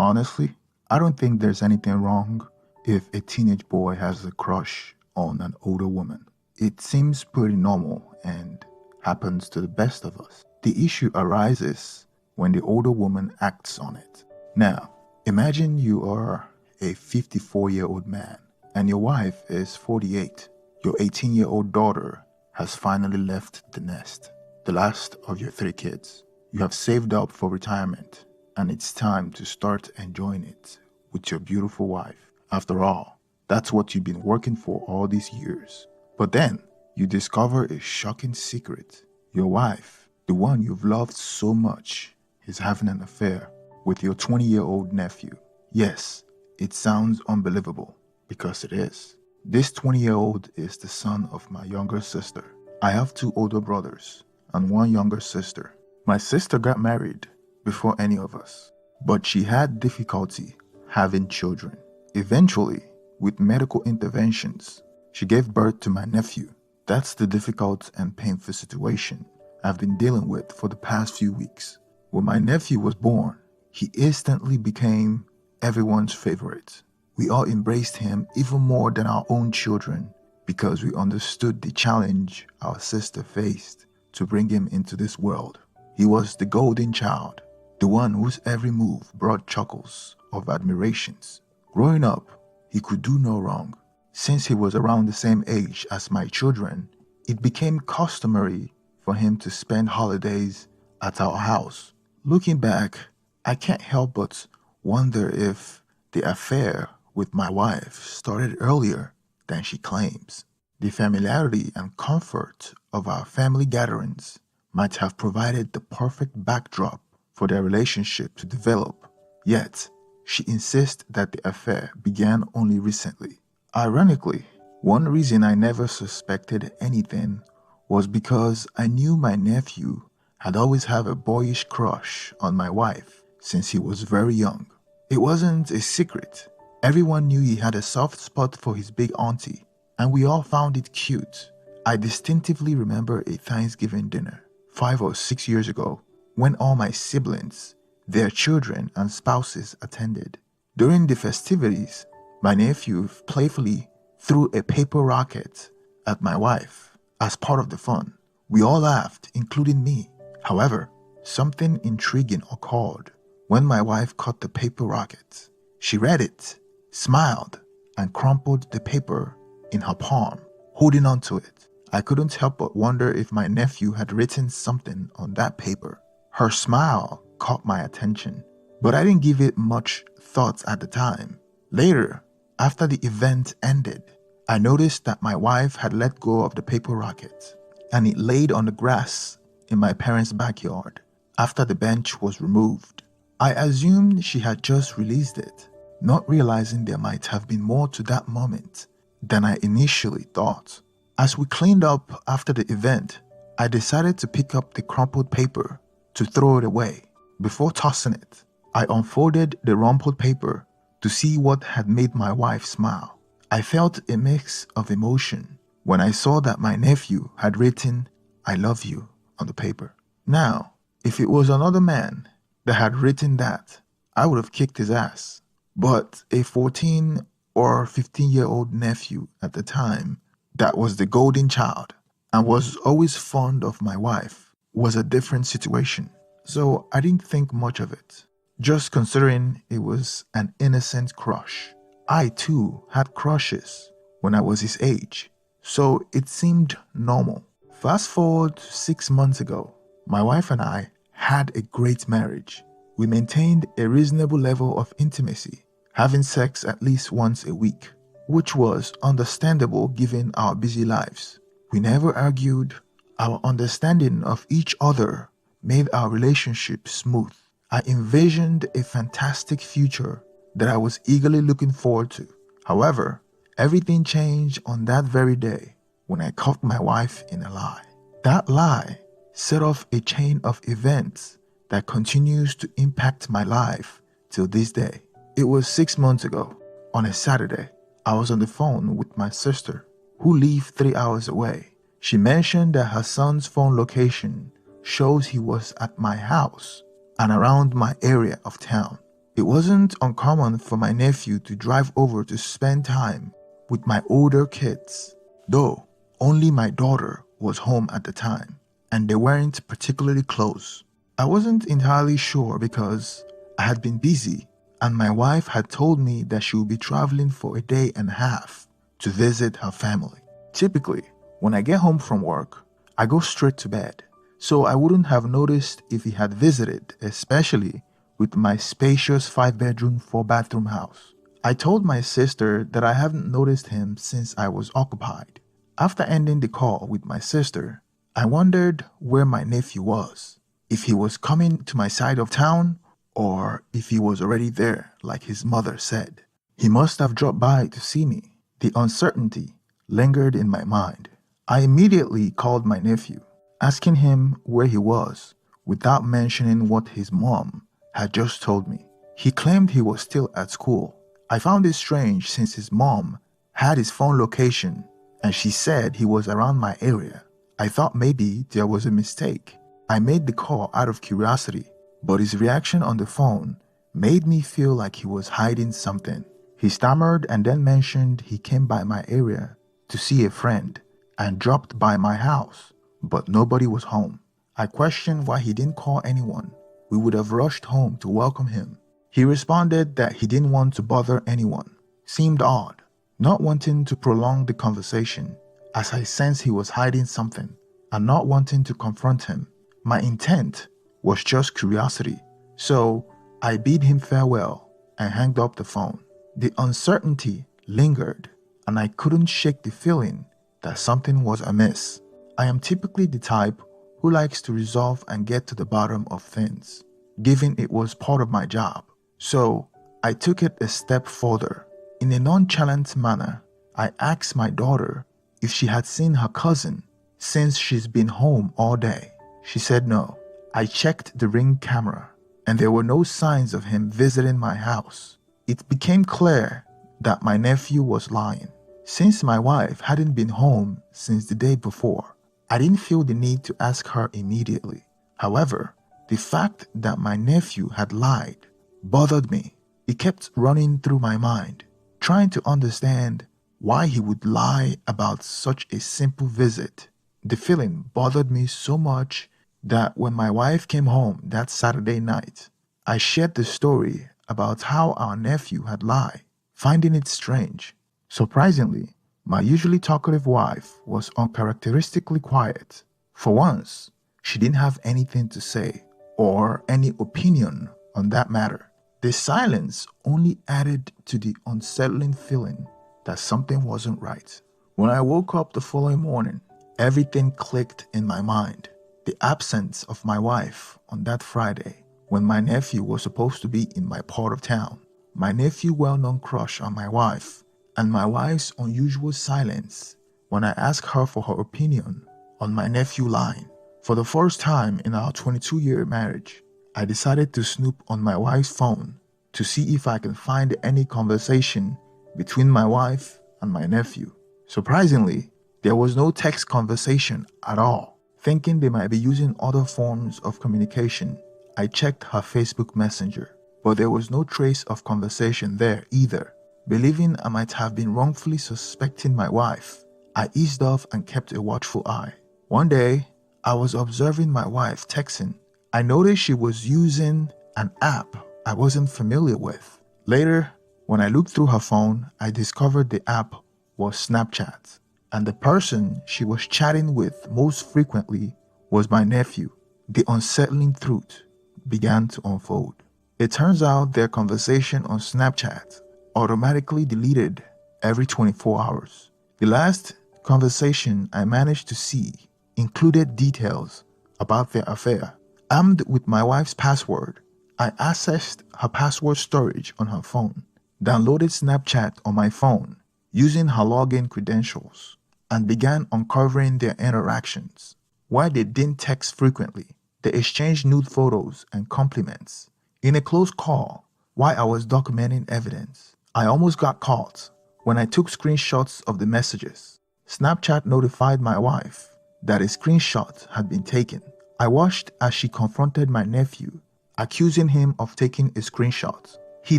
Honestly, I don't think there's anything wrong if a teenage boy has a crush on an older woman. It seems pretty normal and happens to the best of us. The issue arises when the older woman acts on it. Now, imagine you are a 54-year-old man and your wife is 48. Your 18-year-old daughter has finally left the nest, the last of your three kids. You have saved up for retirement and it's time to start enjoying it with your beautiful wife. After all, that's what you've been working for all these years. But then, you discover a shocking secret. Your wife, the one you've loved so much, is having an affair with your 20-year-old nephew. Yes, it sounds unbelievable because it is. This 20-year-old is the son of my younger sister. I have two older brothers and one younger sister. My sister got married before any of us, but she had difficulty having children. Eventually, with medical interventions, she gave birth to my nephew. That's the difficult and painful situation I've been dealing with for the past few weeks. When my nephew was born, he instantly became everyone's favorite. We all embraced him even more than our own children because we understood the challenge our sister faced to bring him into this world. He was the golden child, the one whose every move brought chuckles of admirations. Growing up, he could do no wrong. Since he was around the same age as my children, it became customary for him to spend holidays at our house. Looking back, I can't help but wonder if the affair with my wife started earlier than she claims. The familiarity and comfort of our family gatherings might have provided the perfect backdrop for their relationship to develop. Yet, she insists that the affair began only recently. Ironically, one reason I never suspected anything was because I knew my nephew had always had a boyish crush on my wife since he was very young. It wasn't a secret. Everyone knew he had a soft spot for his big auntie, and we all found it cute. I distinctively remember a Thanksgiving dinner 5 or 6 years ago when all my siblings, their children and spouses attended. During the festivities, my nephew playfully threw a paper rocket at my wife as part of the fun. We all laughed, including me. However, something intriguing occurred when my wife caught the paper rocket. She read it, smiled, and crumpled the paper in her palm, holding on to it. I couldn't help but wonder if my nephew had written something on that paper. Her smile caught my attention, but I didn't give it much thought at the time. Later, after the event ended, I noticed that my wife had let go of the paper rocket, and it laid on the grass in my parents' backyard after the bench was removed. I assumed she had just released it, not realizing there might have been more to that moment than I initially thought. As we cleaned up after the event, I decided to pick up the crumpled paper to throw it away. Before tossing it, I unfolded the rumpled paper to see what had made my wife smile. I felt a mix of emotion when I saw that my nephew had written, "I love you," on the paper. Now, if it was another man that had written that, I would have kicked his ass. But a 14 or 15-year-old nephew at the time that was the golden child and was always fond of my wife was a different situation. So I didn't think much of it, just considering it was an innocent crush. I too had crushes when I was his age, so it seemed normal. Fast forward 6 months ago, my wife and I had a great marriage. We maintained a reasonable level of intimacy, having sex at least once a week, which was understandable given our busy lives. We never argued. Our understanding of each other made our relationship smooth. I envisioned a fantastic future that I was eagerly looking forward to. However, everything changed on that very day when I caught my wife in a lie. That lie set off a chain of events that continues to impact my life till this day. It was 6 months ago, on a Saturday. I was on the phone with my sister, who lived 3 hours away. She mentioned that her son's phone location shows he was at my house and around my area of town. It wasn't uncommon for my nephew to drive over to spend time with my older kids, though only my daughter was home at the time, and they weren't particularly close. I wasn't entirely sure because I had been busy and my wife had told me that she would be traveling for a day and a half to visit her family. Typically, when I get home from work, I go straight to bed, so I wouldn't have noticed if he had visited, especially with my spacious 5-bedroom, 4-bathroom house. I told my sister that I haven't noticed him since I was occupied. After ending the call with my sister, I wondered where my nephew was, if he was coming to my side of town or if he was already there like his mother said. He must have dropped by to see me. The uncertainty lingered in my mind. I immediately called my nephew, asking him where he was without mentioning what his mom had just told me. He claimed he was still at school. I found it strange since his mom had his phone location and she said he was around my area. I thought maybe there was a mistake. I made the call out of curiosity, but his reaction on the phone made me feel like he was hiding something. He stammered and then mentioned he came by my area to see a friend and dropped by my house, but nobody was home. I questioned why he didn't call anyone. We would have rushed home to welcome him. He responded that he didn't want to bother anyone. Seemed odd, not wanting to prolong the conversation, as I sensed he was hiding something and not wanting to confront him. My intent was just curiosity, so I bid him farewell and hung up the phone. The uncertainty lingered, and I couldn't shake the feeling that something was amiss. I am typically the type who likes to resolve and get to the bottom of things, given it was part of my job. So I took it a step further. In a nonchalant manner, I asked my daughter if she had seen her cousin since she's been home all day. She said no. I checked the Ring camera, and there were no signs of him visiting my house. It became clear that my nephew was lying. Since my wife hadn't been home since the day before, I didn't feel the need to ask her immediately. However, the fact that my nephew had lied bothered me. It kept running through my mind, trying to understand why he would lie about such a simple visit. The feeling bothered me so much that when my wife came home that Saturday night, I shared the story about how our nephew had lied, finding it strange. Surprisingly, my usually talkative wife was uncharacteristically quiet. For once, she didn't have anything to say or any opinion on that matter. The silence only added to the unsettling feeling that something wasn't right. When I woke up the following morning, everything clicked in my mind. The absence of my wife on that Friday, when my nephew was supposed to be in my part of town, my nephew's well-known crush on my wife, and my wife's unusual silence when I asked her for her opinion on my nephew lying. For the first time in our 22-year marriage, I decided to snoop on my wife's phone to see if I can find any conversation between my wife and my nephew. Surprisingly, there was no text conversation at all. Thinking they might be using other forms of communication, I checked her Facebook Messenger, but there was no trace of conversation there either. Believing I might have been wrongfully suspecting my wife, I eased off and kept a watchful eye. One day, I was observing my wife texting. I noticed she was using an app I wasn't familiar with. Later, when I looked through her phone, I discovered the app was Snapchat, and the person she was chatting with most frequently was my nephew. The unsettling truth began to unfold. It turns out their conversation on Snapchat automatically deleted every 24 hours. The last conversation I managed to see included details about their affair. Armed with my wife's password, I accessed her password storage on her phone, downloaded Snapchat on my phone using her login credentials, and began uncovering their interactions. While they didn't text frequently, they exchanged nude photos and compliments. In a close call, while I was documenting evidence, I almost got caught when I took screenshots of the messages. Snapchat notified my wife that a screenshot had been taken. I watched as she confronted my nephew, accusing him of taking a screenshot. He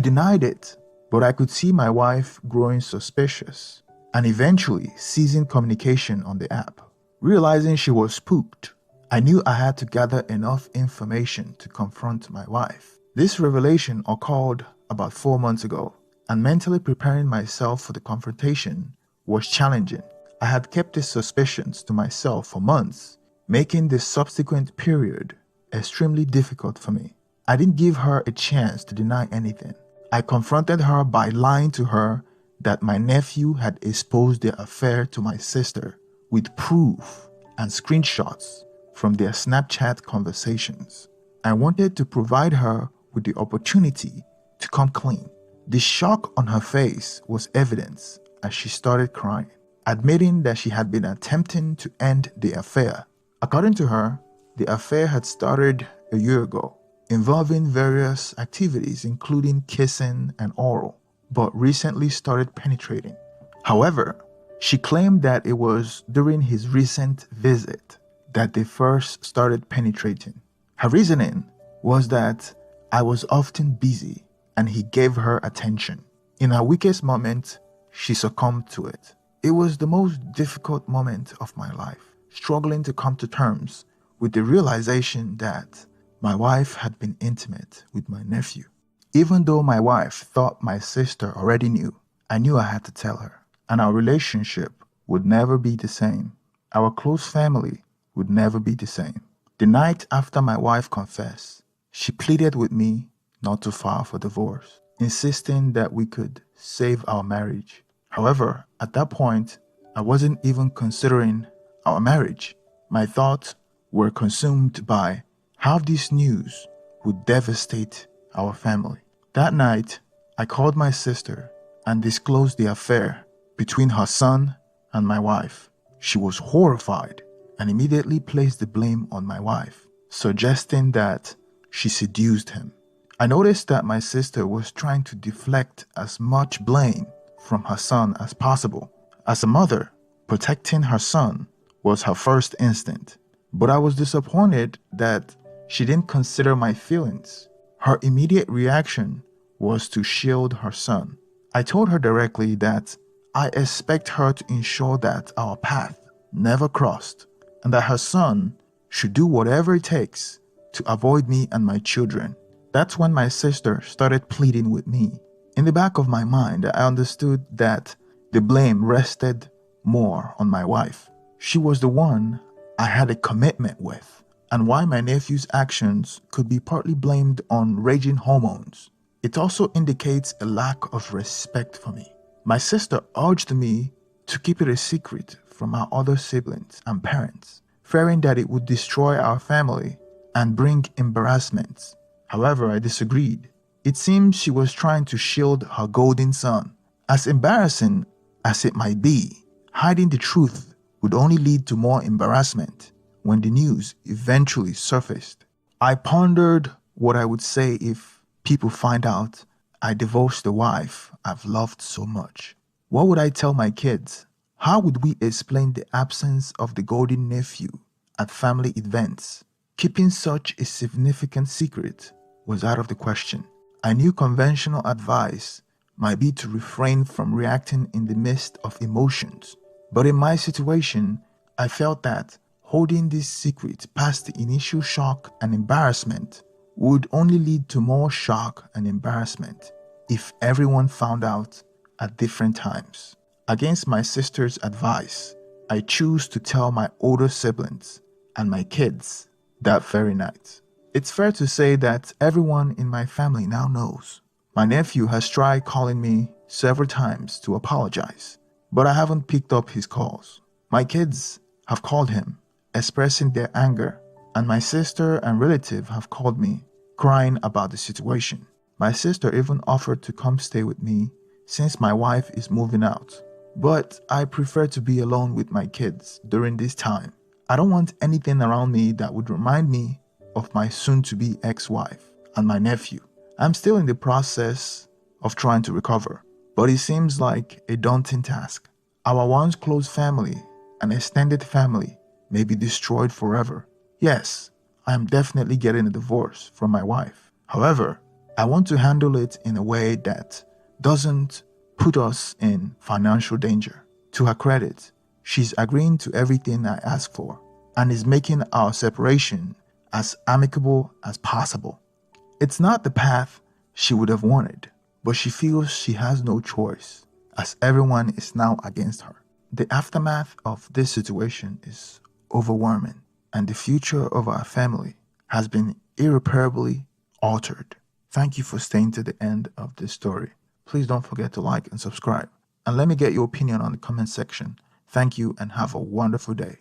denied it, but I could see my wife growing suspicious and eventually ceasing communication on the app. Realizing she was spooked, I knew I had to gather enough information to confront my wife. This revelation occurred about 4 months ago, and mentally preparing myself for the confrontation was challenging. I had kept these suspicions to myself for months, making the subsequent period extremely difficult for me. I didn't give her a chance to deny anything. I confronted her by lying to her that my nephew had exposed their affair to my sister with proof and screenshots from their Snapchat conversations. I wanted to provide her with the opportunity to come clean. The shock on her face was evident as she started crying, admitting that she had been attempting to end the affair. According to her, the affair had started a year ago, involving various activities including kissing and oral, but recently started penetrating. However, she claimed that it was during his recent visit that they first started penetrating. Her reasoning was that I was often busy and he gave her attention. In her weakest moment, she succumbed to it. It was the most difficult moment of my life, struggling to come to terms with the realization that my wife had been intimate with my nephew. Even though my wife thought my sister already knew, I knew I had to tell her, and our relationship would never be the same. Our close family would never be the same. The night after my wife confessed, she pleaded with me not to file for divorce, insisting that we could save our marriage. However, at that point, I wasn't even considering our marriage. My thoughts were consumed by how this news would devastate our family. That night, I called my sister and disclosed the affair between her son and my wife. She was horrified and immediately placed the blame on my wife, suggesting that she seduced him. I noticed that my sister was trying to deflect as much blame from her son as possible. As a mother, protecting her son was her first instinct, but I was disappointed that she didn't consider my feelings. Her immediate reaction was to shield her son. I told her directly that I expect her to ensure that our path never crossed and that her son should do whatever it takes to avoid me and my children. That's when my sister started pleading with me. In the back of my mind, I understood that the blame rested more on my wife. She was the one I had a commitment with, and why my nephew's actions could be partly blamed on raging hormones. It also indicates a lack of respect for me. My sister urged me to keep it a secret from our other siblings and parents, fearing that it would destroy our family and bring embarrassments. However, I disagreed. It seems she was trying to shield her golden son. As embarrassing as it might be, hiding the truth would only lead to more embarrassment when the news eventually surfaced. I pondered what I would say if people find out I divorced the wife I've loved so much. What would I tell my kids? How would we explain the absence of the golden nephew at family events? Keeping such a significant secret was out of the question. I knew conventional advice might be to refrain from reacting in the midst of emotions, but in my situation, I felt that holding this secret past the initial shock and embarrassment would only lead to more shock and embarrassment if everyone found out at different times. Against my sister's advice, I chose to tell my older siblings and my kids that very night. It's fair to say that everyone in my family now knows. My nephew has tried calling me several times to apologize, but I haven't picked up his calls. My kids have called him, expressing their anger, and my sister and relative have called me, crying about the situation. My sister even offered to come stay with me since my wife is moving out, but I prefer to be alone with my kids during this time. I don't want anything around me that would remind me of my soon-to-be ex-wife and my nephew. I'm still in the process of trying to recover, but it seems like a daunting task. Our once close family and extended family may be destroyed forever. Yes, I am definitely getting a divorce from my wife. However, I want to handle it in a way that doesn't put us in financial danger. To her credit, she's agreeing to everything I ask for and is making our separation as amicable as possible. It's not the path she would have wanted, but she feels she has no choice as everyone is now against her. The aftermath of this situation is overwhelming, and the future of our family has been irreparably altered. Thank you for staying to the end of this story. Please don't forget to like and subscribe. And let me get your opinion on the comment section. Thank you and have a wonderful day.